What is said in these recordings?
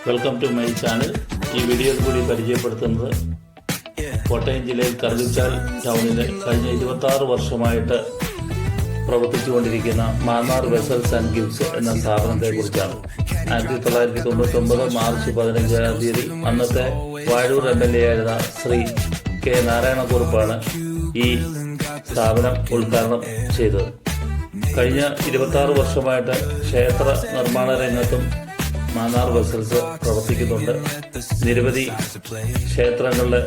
Welcome to my channel. ഈ വീഡിയോയിൽ കൂടി പരിചയപ്പെടുത്തുന്നത് കോട്ടയം ജില്ലയിൽ കറുകച്ചാൽ ടൗണിൽ കഴിഞ്ഞ 26 വർഷമായിട്ട് പ്രവർത്തിച്ചുകൊണ്ടിരിക്കുന്ന മാന്നാർ വെസൽസ് ആൻഡ് ഗിഫ്റ്റ്സ് എന്ന സ്ഥാപനത്തെ കുറിച്ചാണ്. 1999 മാർച്ച് 15-ാം തീയതി അന്നത്തെ വാഴൂർ MLA ആയിരുന്ന ശ്രീ കെ നാരായണക്കുറുപ്പാണ് ഈ സ്ഥാപനം ഉദ്ഘാടനം ചെയ്തത്. കഴിഞ്ഞ 26 വർഷമായിട്ട് ക്ഷേത്ര നിർമ്മാണ രംഗത്തും മാന്നാർ വെസൽസ് പ്രവർത്തിക്കുന്നുണ്ട്. നിരവധി ക്ഷേത്രങ്ങളിലെ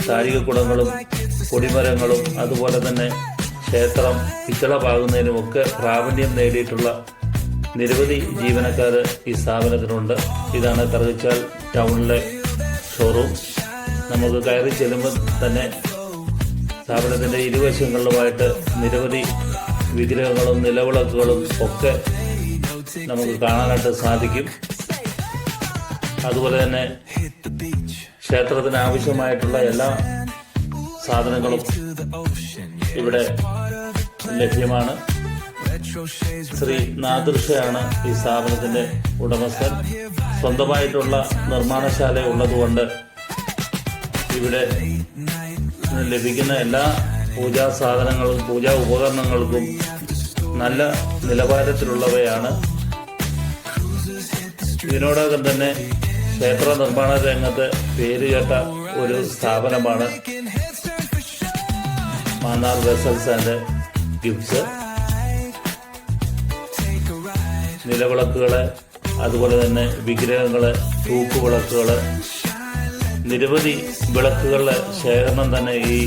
താഴികക്കുടങ്ങളും കൊടിമരങ്ങളും അതുപോലെ തന്നെ ക്ഷേത്രം പിച്ചളപാകുന്നതിനുമൊക്കെ പ്രാവീണ്യം നേടിയിട്ടുള്ള നിരവധി ജീവനക്കാർ ഈ സ്ഥാപനത്തിനുണ്ട്. ഇതാണ് കറുകച്ചാൽ ടൗണിലെ ഷോറൂം. നമുക്ക് കയറി ചെല്ലുമ്പോൾ തന്നെ സ്ഥാപനത്തിൻ്റെ ഇരുവശങ്ങളിലുമായിട്ട് നിരവധി വിഗ്രഹങ്ങളും നിലവിളക്കുകളും ഒക്കെ നമുക്ക് കാണാനായിട്ട് സാധിക്കും. അതുപോലെ തന്നെ ക്ഷേത്രത്തിന് ആവശ്യമായിട്ടുള്ള എല്ലാ സാധനങ്ങളും ഇവിടെ ലഭ്യമാണ്. ശ്രീ നാദൃഷയാണ് ഈ സ്ഥാപനത്തിന്റെ ഉടമസ്ഥൻ. സ്വന്തമായിട്ടുള്ള നിർമ്മാണശാല ഉള്ളതുകൊണ്ട് ഇവിടെ ലഭിക്കുന്ന എല്ലാ പൂജാ സാധനങ്ങളും പൂജാ ഉപകരണങ്ങൾക്കും നല്ല നിലവാരത്തിലുള്ളവയാണ്. ഇതിനോടകം തന്നെ ക്ഷേത്ര നിർമ്മാണ രംഗത്ത് പേരുകേട്ട ഒരു സ്ഥാപനമാണ് മാന്നാർ വെസൽസ് ആൻഡ് ഗിഫ്റ്റ്സ്. നിലവിളക്കുകള്, അതുപോലെ തന്നെ വിഗ്രഹങ്ങള്, തൂക്കുവിളക്കുകള്, നിരവധി വിളക്കുകളുടെ ശേഖരണം തന്നെ ഈ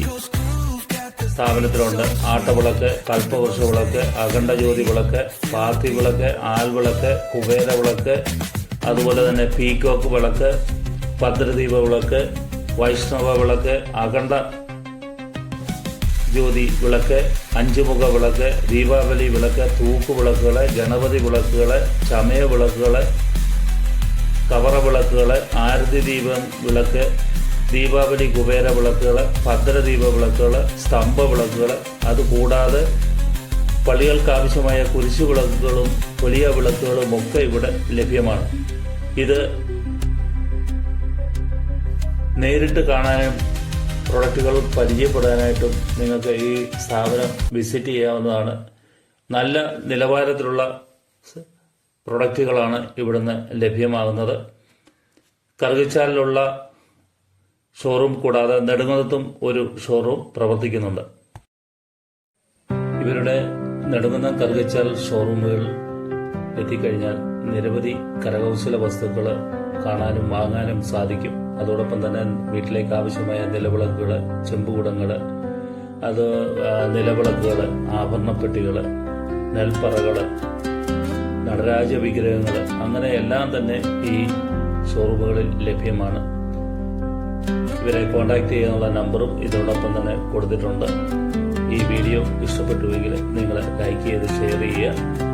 സ്ഥാപനത്തിലുണ്ട്. ആട്ടവിളക്ക്, കൽപ്പവൃക്ഷ വിളക്ക്, അഖണ്ഡജ്യോതി വിളക്ക്, പാത്തി വിളക്ക്, ആൽവിളക്ക്, കുബേര വിളക്ക്, അതുപോലെ തന്നെ പീക്കോക്ക് വിളക്ക്, ഭദ്രദീപ വിളക്ക്, വൈഷ്ണവ വിളക്ക്, അഖണ്ഡ ജ്യോതി വിളക്ക്, അഞ്ചുമുഖ വിളക്ക്, ദീപാവലി വിളക്ക്, തൂക്കുവിളക്കുകള്, ഗണപതി വിളക്കുകള്, ചമയ വിളക്കുകള്, കവറ വിളക്കുകള്, ആരതി ദീപം വിളക്ക്, ദീപാവലി കുബേര വിളക്കുകൾ, ഭദ്രദീപ വിളക്കുകൾ, സ്തംഭ വിളക്കുകൾ, അതുകൂടാതെ പള്ളികൾക്ക് ആവശ്യമായ കുരിശു വിളക്കുകളും വലിയ വിളക്കുകളും ഒക്കെ ഇവിടെ ലഭ്യമാണ്. ഇത് നേരിട്ട് കാണാനും പ്രൊഡക്റ്റുകൾ പരിചയപ്പെടാനായിട്ടും നിങ്ങൾക്ക് ഈ സ്ഥാപനം വിസിറ്റ് ചെയ്യാവുന്നതാണ്. നല്ല നിലവാരത്തിലുള്ള പ്രൊഡക്റ്റുകളാണ് ഇവിടുന്ന് ലഭ്യമാകുന്നത്. കറുകച്ചാലിലുള്ള ഷോറൂം കൂടാതെ നെടുങ്കണ്ടത്തും ഒരു ഷോറൂം പ്രവർത്തിക്കുന്നുണ്ട്. ഇവരുടെ നെടുങ്കണ്ടം കറുകച്ചാൽ ഷോറൂമുകൾ എത്തിക്കഴിഞ്ഞാൽ നിരവധി കരകൗശല വസ്തുക്കൾ കാണാനും വാങ്ങാനും സാധിക്കും. അതോടൊപ്പം തന്നെ വീട്ടിലേക്ക് ആവശ്യമായ നിലവിളക്കുകൾ, ചെമ്പുകുടങ്ങൾ, അത് നിലവിളക്കുകൾ, ആഭരണപ്പെട്ടികൾ, നെൽപ്പറകൾ, നടരാജ വിഗ്രഹങ്ങൾ, അങ്ങനെ എല്ലാം തന്നെ ഈ ഷോറൂമുകളിൽ ലഭ്യമാണ്. ഇവരെ കോൺടാക്ട് ചെയ്യാനുള്ള നമ്പറും ഇതോടൊപ്പം തന്നെ കൊടുത്തിട്ടുണ്ട്. ഈ വീഡിയോ ഇഷ്ടപ്പെട്ടുവെങ്കിൽ നിങ്ങൾ ലൈക്ക് ചെയ്ത് ഷെയർ ചെയ്യുക.